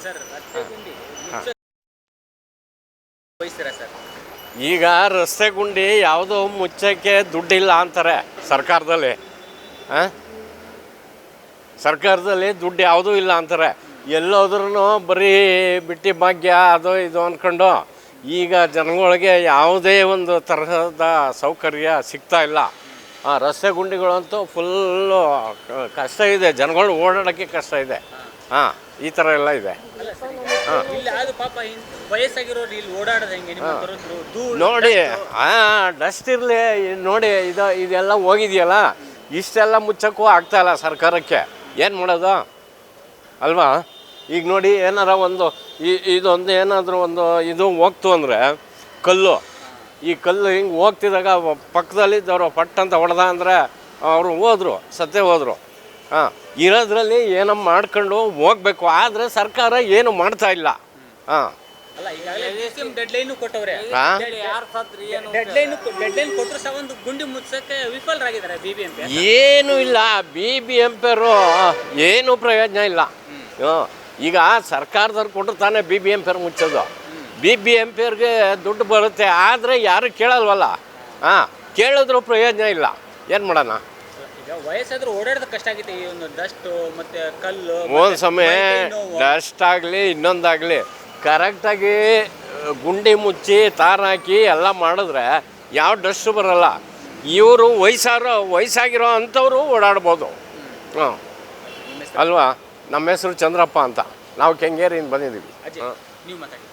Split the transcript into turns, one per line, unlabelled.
Sir ರಸ್ತೆ ಗುಂಡಿ ವಹಿಸ್ತೀರಾ sir?
ಈಗ ರಸ್ತೆ ಗುಂಡಿ ಯಾವುದೋ ಮುಚ್ಚಕ್ಕೆ ದುಡ್ಡಿಲ್ಲ ಅಂತಾರೆ ಸರ್ಕಾರದಲ್ಲಿ. ಸರ್ಕಾರದಲ್ಲಿ ದುಡ್ಡು ಯಾವುದೂ ಇಲ್ಲ ಅಂತಾರೆ. ಎಲ್ಲೋದ್ರೂ ಬರೀ ಬಿಟ್ಟಿ ಭಾಗ್ಯ ಅದು ಇದು ಅಂದ್ಕೊಂಡು ಈಗ ಜನಗಳಿಗೆ ಯಾವುದೇ ಒಂದು ತರಹದ ಸೌಕರ್ಯ ಸಿಗ್ತಾ ಇಲ್ಲ. ರಸ್ತೆ ಗುಂಡಿಗಳಂತೂ ಫುಲ್ಲು ಕಷ್ಟ ಇದೆ, ಜನಗಳು ಓಡಾಡೋಕ್ಕೆ ಕಷ್ಟ ಇದೆ. ಈ ಥರ ಎಲ್ಲ ಇದೆ.
ವಯಸ್ಸಾಗಿರೋರು ಇಲ್ಲಿ ಓಡಾಡೋದು ಹೆಂಗೆ?
ನೋಡಿ ಡಸ್ಟ್ ಇರಲಿ ನೋಡಿ, ಇದೆಲ್ಲ ಹೋಗಿದೆಯಲ್ಲ, ಇಷ್ಟೆಲ್ಲ ಮುಚ್ಚಕ್ಕೂ ಆಗ್ತಾಯಿಲ್ಲ ಸರ್ಕಾರಕ್ಕೆ. ಏನು ಮಾಡೋದು ಅಲ್ವಾ? ಈಗ ನೋಡಿ, ಏನಾರ ಒಂದು ಇದೊಂದು ಏನಾದರೂ ಒಂದು ಇದು ಹೋಗ್ತು ಅಂದರೆ ಕಲ್ಲು, ಈ ಕಲ್ಲು ಹಿಂಗೆ ಹೋಗ್ತಿದ್ದಾಗ ಪಕ್ಕದಲ್ಲಿದ್ದವರು ಪಟ್ಟಂತ ಹೊಡೆದ ಅಂದರೆ ಅವರು ಹೋದರು, ಸತ್ತೇ ಹೋದರು. ಇರೋದ್ರಲ್ಲಿ ಏನೋ ಮಾಡ್ಕೊಂಡು ಹೋಗ್ಬೇಕು. ಆದರೆ ಸರ್ಕಾರ ಏನು ಮಾಡ್ತಾ ಇಲ್ಲ.
ಡೆಡ್ಲೈನ್ ಕೊಟ್ಟವ್ರೆ, ಕೊಟ್ಟರು ಸಹ ಒಂದು ಗುಂಡಿ ಮುಚ್ಚಕ್ಕೆ ವಿಫಲರಾಗಿದ್ದಾರೆ BBMP.
ಏನೂ ಇಲ್ಲ, BBMPಯವರು ಏನೂ ಪ್ರಯೋಜನ ಇಲ್ಲ. ಈಗ ಸರ್ಕಾರದವ್ರು ಕೊಟ್ಟರು ತಾನೇ BBMPಯವ್ರು ಮುಚ್ಚೋದು. BBMPಯವ್ರಿಗೆ ದುಡ್ಡು ಬರುತ್ತೆ, ಆದರೆ ಯಾರು ಕೇಳಲ್ವಲ್ಲ. ಕೇಳಿದ್ರು ಪ್ರಯೋಜನ ಇಲ್ಲ. ಏನು ಮಾಡೋಣ?
ಈಗ ವಯಸ್ಸಾದ್ರೂ ಓಡಾಡೋದು ಕಷ್ಟ ಆಗಿದೆ. ಈ ಒಂದು ಡಸ್ಟು ಮತ್ತು ಕಲ್ಲು,
ಒಂದು ಸಮಯ ಡಸ್ಟ್ ಆಗಲಿ ಇನ್ನೊಂದಾಗಲಿ ಕರೆಕ್ಟಾಗಿ ಗುಂಡಿ ಮುಚ್ಚಿ ತಾರಾಕಿ ಎಲ್ಲ ಮಾಡಿದ್ರೆ ಯಾವ ಡಸ್ಟು ಬರೋಲ್ಲ. ಇವರು ವಯಸ್ಸಾಗಿರೋ ಅಂಥವರು ಓಡಾಡ್ಬೋದು. ಅಲ್ವಾ? ನಮ್ಮ ಹೆಸರು ಚಂದ್ರಪ್ಪ ಅಂತ, ನಾವು ಕೆಂಗೇರಿಯಿಂದ ಬಂದಿದ್ದೀವಿ.
ನೀವು ಮಾತಾಡಿ.